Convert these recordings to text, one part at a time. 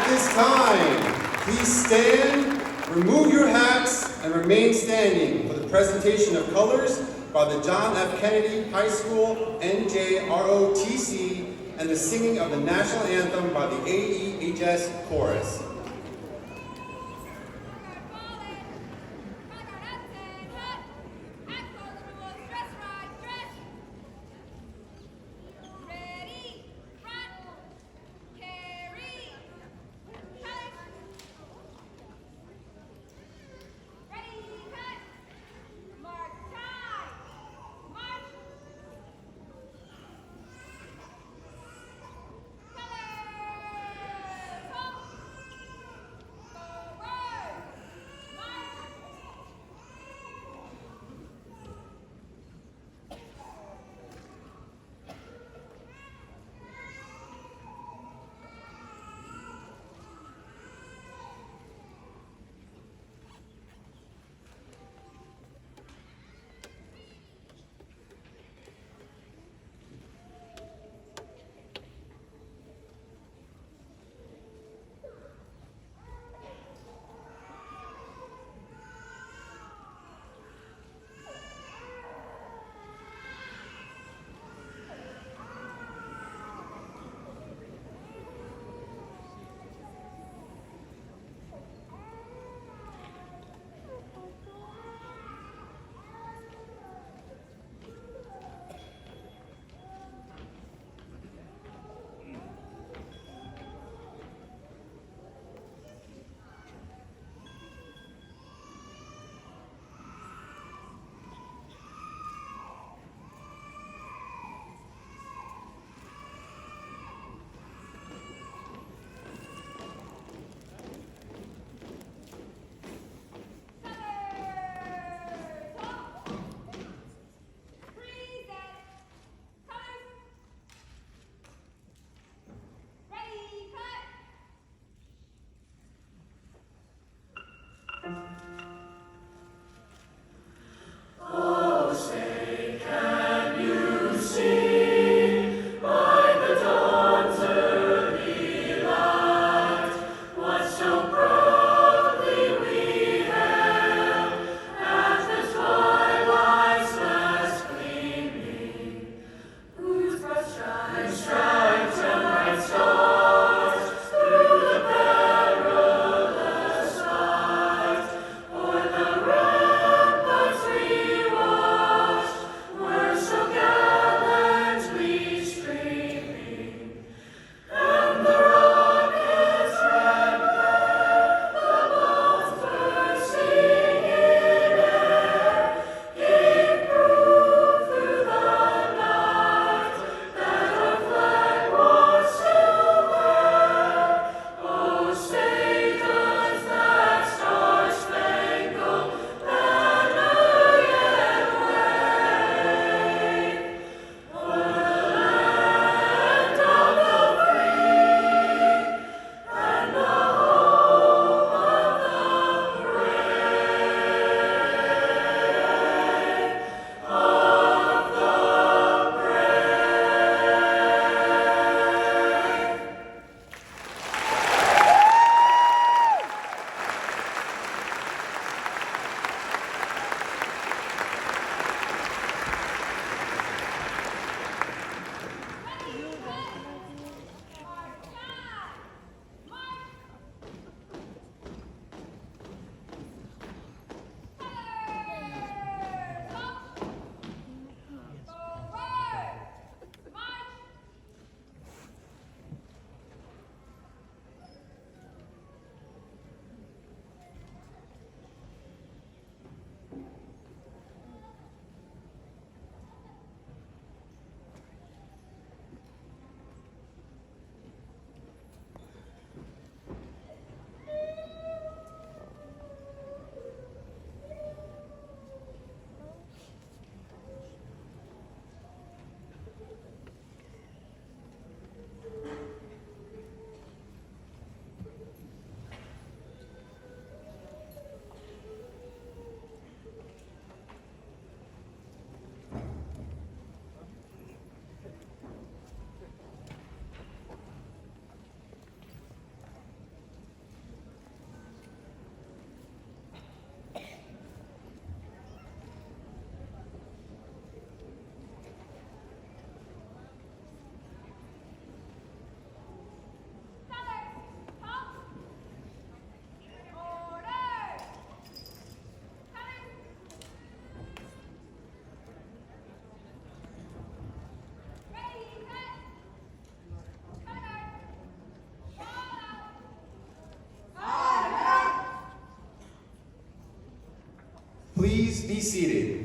this time, please stand, remove your hats, and remain standing for the presentation of colors by the John F. Kennedy High School NJROTC and the singing of the national anthem by the AEHS Chorus. Please be seated.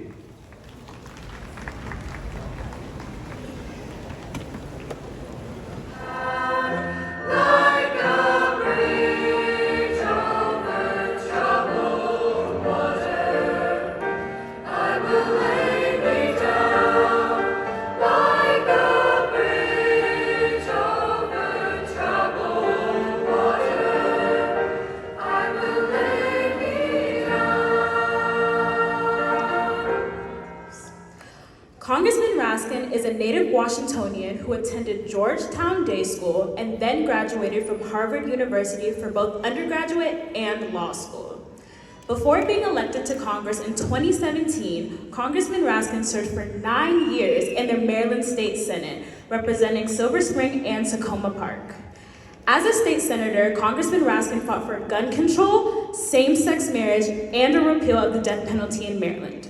Congressman Raskin is a native Washingtonian who attended Georgetown Day School and then graduated from Harvard University for both undergraduate and law school. Before being elected to Congress in 2017, Congressman Raskin served for 9 years in the Maryland State Senate, representing Silver Spring and Tacoma Park. As a state senator, Congressman Raskin fought for gun control, same-sex marriage, and a repeal of the death penalty in Maryland.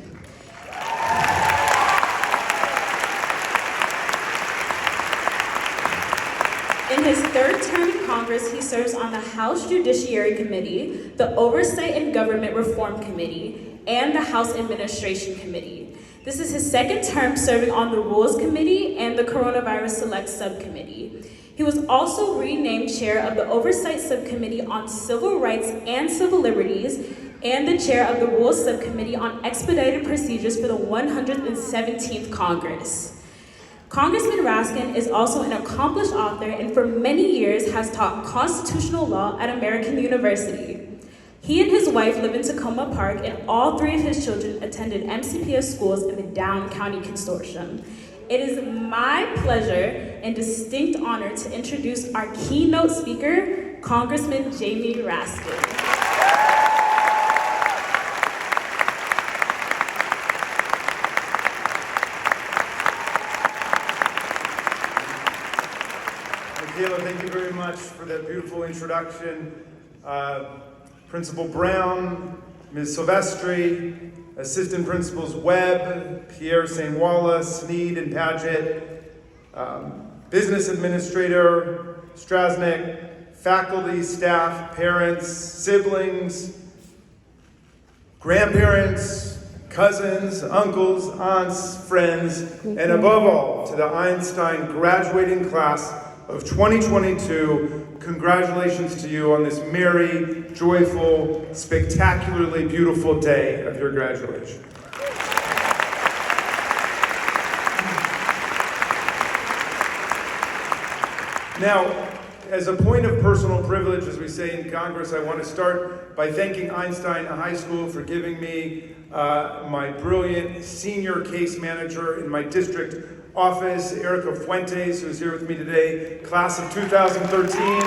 In his third term in Congress, he serves on the House Judiciary Committee, the Oversight and Government Reform Committee, and the House Administration Committee. This is his second term serving on the Rules Committee and the Coronavirus Select Subcommittee. He was also renamed chair of the Oversight Subcommittee on Civil Rights and Civil Liberties and the chair of the Rules Subcommittee on Expedited Procedures for the 117th Congress. Congressman Raskin is also an accomplished author and for many years has taught constitutional law at American University. He and his wife live in Tacoma Park and all 3 of his children attended MCPS schools in the Down County Consortium. It is my pleasure and distinct honor to introduce our keynote speaker, Congressman Jamie Raskin. Kayla, thank you very much for that beautiful introduction. Principal Brown, Ms. Silvestri, Assistant Principals Webb, Pierre St. Walla, Sneed, and Paget, Business Administrator Strasnick, faculty, staff, parents, siblings, grandparents, cousins, uncles, aunts, friends, and above all, to the Einstein graduating class of 2022, congratulations to you on this merry, joyful, spectacularly beautiful day of your graduation. Now, as a point of personal privilege, as we say in Congress, I want to start by thanking Einstein High School for giving me my brilliant senior case manager in my district office, Erica Fuentes, who's here with me today, class of 2013.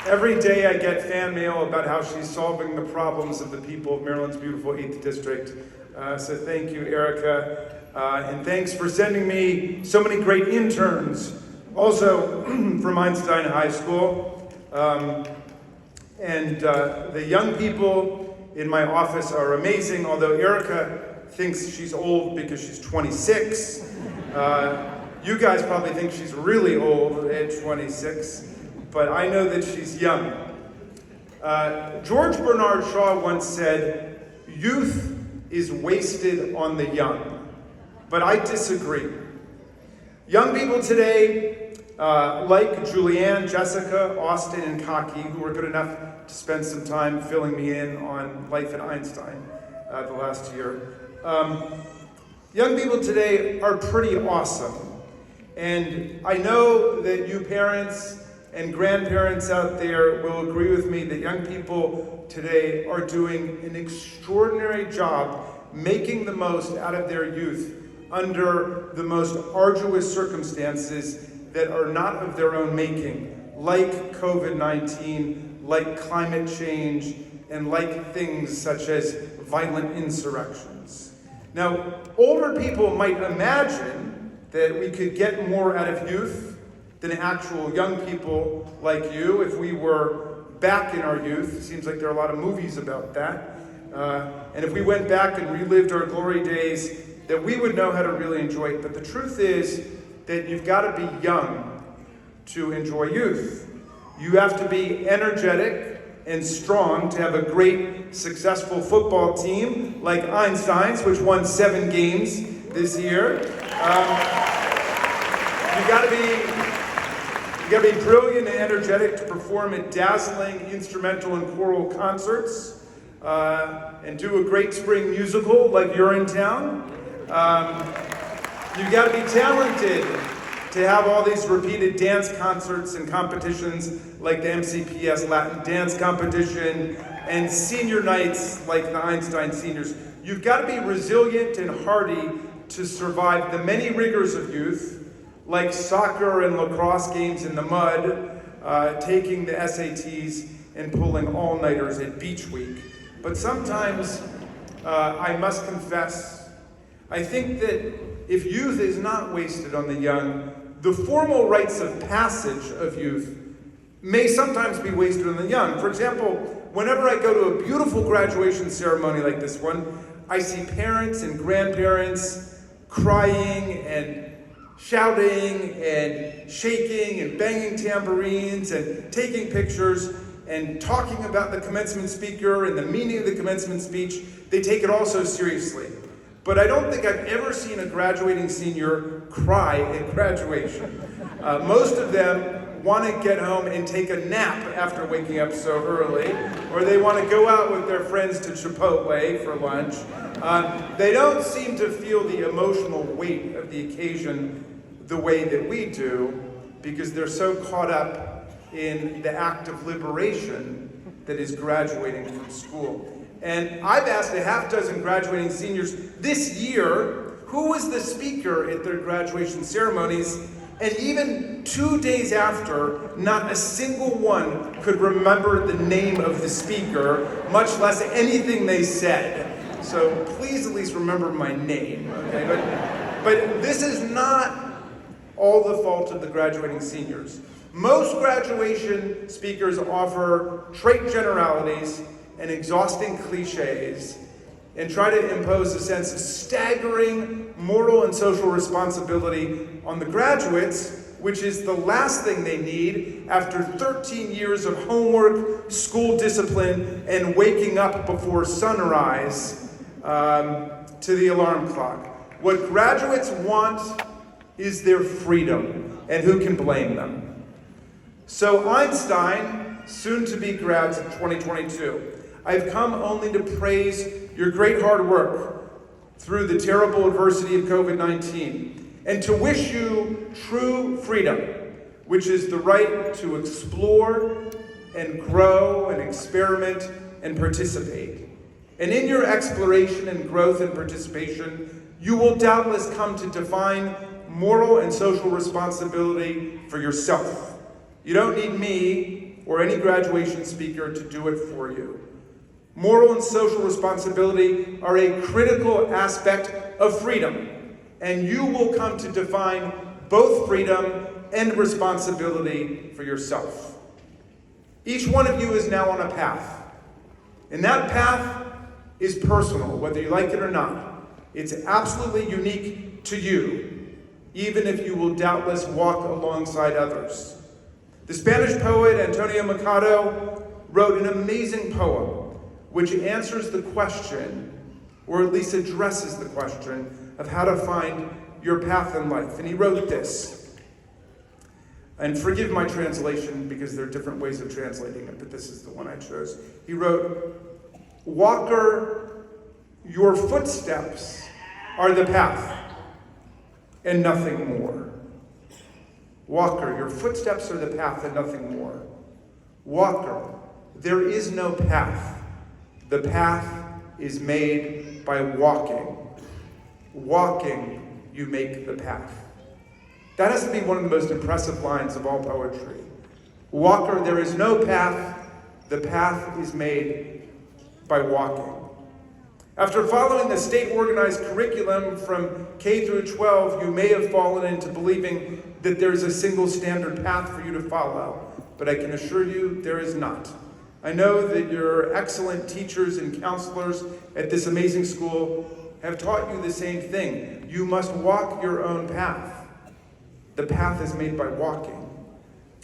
Every day I get fan mail about how she's solving the problems of the people of Maryland's beautiful 8th District. So thank you, Erica. And thanks for sending me so many great interns, also from Einstein High School. And the young people in my office are amazing, although Erica thinks she's old because she's 26. You guys probably think she's really old at 26, but I know that she's young. George Bernard Shaw once said, "Youth is wasted on the young," but I disagree. Young people today, like Julianne, Jessica, Austin, and Kaki, who were good enough to spend some time filling me in on life at Einstein the last year. Young people today are pretty awesome. And I know that you parents and grandparents out there will agree with me that young people today are doing an extraordinary job making the most out of their youth under the most arduous circumstances that are not of their own making, like COVID-19, like climate change, and like things such as violent insurrections. Now, older people might imagine that we could get more out of youth than actual young people like you if we were back in our youth. It seems like there are a lot of movies about that. And if we went back and relived our glory days, that we would know how to really enjoy it. But the truth is that you've got to be young to enjoy youth. You have to be energetic and strong to have a great, successful football team like Einstein's, which won 7 games this year. You gotta be brilliant and energetic to perform at dazzling instrumental and choral concerts, and do a great spring musical like Urinetown. You gotta be talented to have all these repeated dance concerts and competitions like the MCPS Latin Dance Competition and senior nights like the Einstein Seniors. You've got to be resilient and hardy to survive the many rigors of youth, like soccer and lacrosse games in the mud, taking the SATs, and pulling all-nighters at Beach Week. But sometimes, I must confess, I think that if youth is not wasted on the young, the formal rites of passage of youth may sometimes be wasted on the young. For example, whenever I go to a beautiful graduation ceremony like this one, I see parents and grandparents crying and shouting and shaking and banging tambourines and taking pictures and talking about the commencement speaker and the meaning of the commencement speech. They take it all so seriously. But I don't think I've ever seen a graduating senior cry at graduation. Most of them want to get home and take a nap after waking up so early, or they want to go out with their friends to Chipotle for lunch. They don't seem to feel the emotional weight of the occasion the way that we do, because they're so caught up in the act of liberation that is graduating from school. And I've asked a half dozen graduating seniors this year who was the speaker at their graduation ceremonies, and even 2 days after, not a single one could remember the name of the speaker, much less anything they said. So please at least remember my name, okay? But this is not all the fault of the graduating seniors. Most graduation speakers offer trite generalities and exhausting cliches and try to impose a sense of staggering moral and social responsibility on the graduates, which is the last thing they need after 13 years of homework, school discipline, and waking up before sunrise to the alarm clock. What graduates want is their freedom, and who can blame them? So Einstein, soon to be grads of 2022, I've come only to praise your great hard work through the terrible adversity of COVID-19 and to wish you true freedom, which is the right to explore and grow and experiment and participate. And in your exploration and growth and participation, you will doubtless come to define moral and social responsibility for yourself. You don't need me or any graduation speaker to do it for you. Moral and social responsibility are a critical aspect of freedom, and you will come to define both freedom and responsibility for yourself. Each one of you is now on a path, and that path is personal, whether you like it or not. It's absolutely unique to you, even if you will doubtless walk alongside others. The Spanish poet Antonio Machado wrote an amazing poem which answers the question, or at least addresses the question, of how to find your path in life. And he wrote this, and forgive my translation because there are different ways of translating it, but this is the one I chose. He wrote, "Walker, your footsteps are the path, and nothing more." Walker, your footsteps are the path and nothing more. Walker, there is no path. The path is made by walking. Walking, you make the path. That has to be one of the most impressive lines of all poetry. Walker, there is no path. The path is made by walking. After following the state-organized curriculum from K through 12, you may have fallen into believing that there's a single standard path for you to follow, but I can assure you there is not. I know that your excellent teachers and counselors at this amazing school have taught you the same thing. You must walk your own path. The path is made by walking.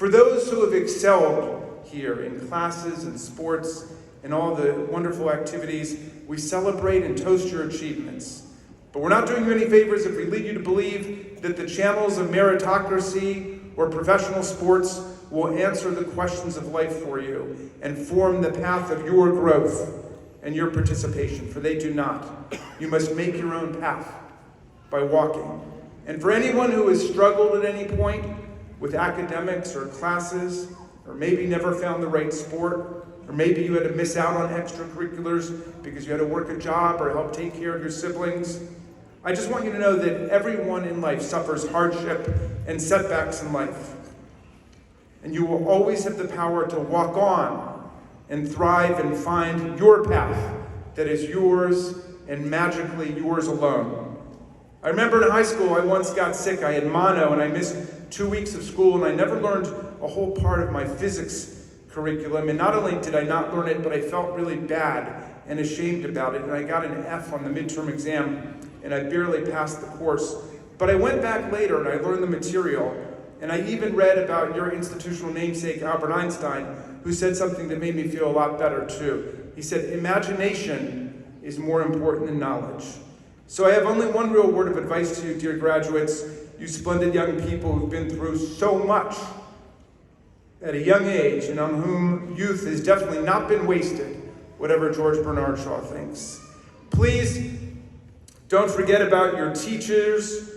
For those who have excelled here in classes and sports and all the wonderful activities, we celebrate and toast your achievements. But we're not doing you any favors if we lead you to believe that the channels of meritocracy or professional sports will answer the questions of life for you and form the path of your growth and your participation, for they do not. You must make your own path by walking. And for anyone who has struggled at any point with academics or classes, or maybe never found the right sport, or maybe you had to miss out on extracurriculars because you had to work a job or help take care of your siblings, I just want you to know that everyone in life suffers hardship and setbacks in life. And you will always have the power to walk on and thrive and find your path that is yours and magically yours alone. I remember in high school, I once got sick. I had mono and I missed 2 weeks of school, and I never learned a whole part of my physics curriculum. And not only did I not learn it, but I felt really bad and ashamed about it. And I got an F on the midterm exam, and I barely passed the course. But I went back later and I learned the material. And I even read about your institutional namesake, Albert Einstein, who said something that made me feel a lot better too. He said, imagination is more important than knowledge. So I have only one real word of advice to you, dear graduates, you splendid young people who've been through so much at a young age and on whom youth has definitely not been wasted, whatever George Bernard Shaw thinks. Please don't forget about your teachers,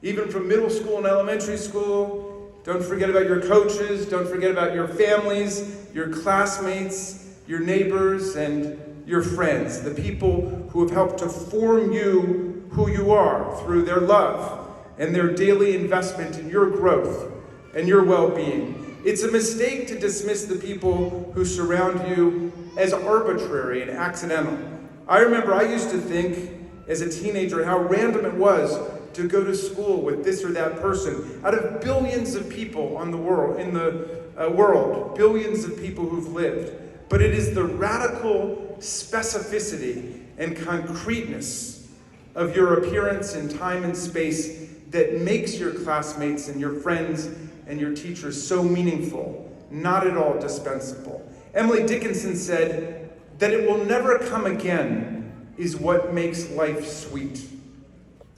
even from middle school and elementary school. Don't forget about your coaches. Don't forget about your families, your classmates, your neighbors, and your friends, the people who have helped to form you who you are through their love and their daily investment in your growth and your well-being. It's a mistake to dismiss the people who surround you as arbitrary and accidental. I remember I used to think as a teenager how random it was to go to school with this or that person. Out of billions of people in the world, billions of people who've lived. But it is the radical specificity and concreteness of your appearance in time and space that makes your classmates and your friends and your teachers so meaningful, not at all dispensable. Emily Dickinson said that it will never come again is what makes life sweet.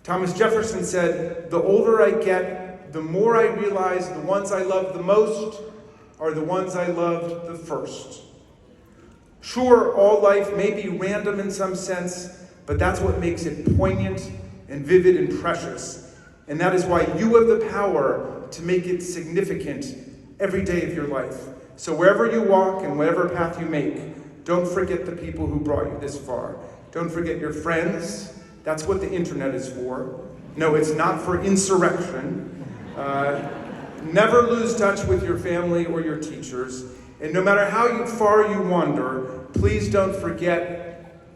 Thomas Jefferson said, the older I get, the more I realize the ones I love the most are the ones I loved the first. Sure, all life may be random in some sense, but that's what makes it poignant and vivid and precious. And that is why you have the power to make it significant every day of your life. So wherever you walk and whatever path you make, don't forget the people who brought you this far. Don't forget your friends. That's what the internet is for. No, it's not for insurrection. Never lose touch with your family or your teachers. And no matter how far you wander, please don't forget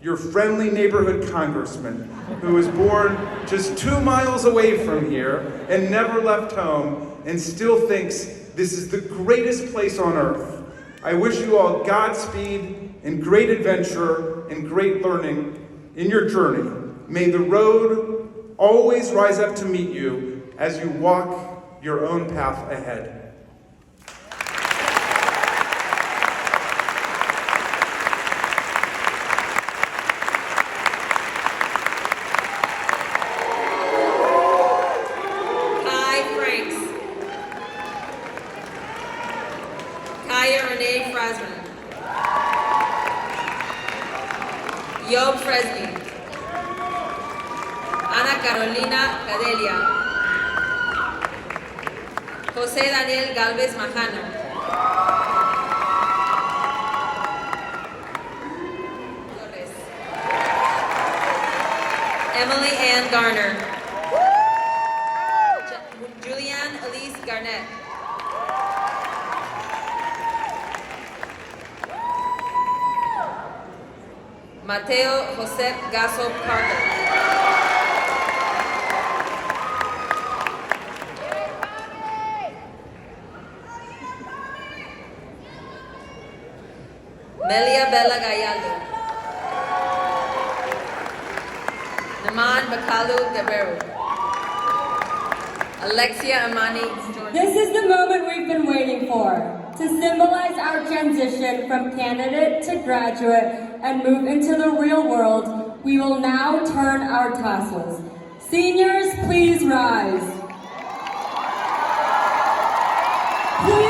your friendly neighborhood congressman who was born just 2 miles away from here and never left home and still thinks this is the greatest place on earth. I wish you all Godspeed and great adventure and great learning in your journey. May the road always rise up to meet you as you walk your own path ahead. Mateo Josep Gasso Parker. Melia Bella Gallardo. Naman Bakalu Guerrero. Alexia Amani Jordan. This is the moment we've been waiting for, to symbolize our transition from candidate to graduate and move into the real world. We will now turn our tassels. Seniors, please rise. Please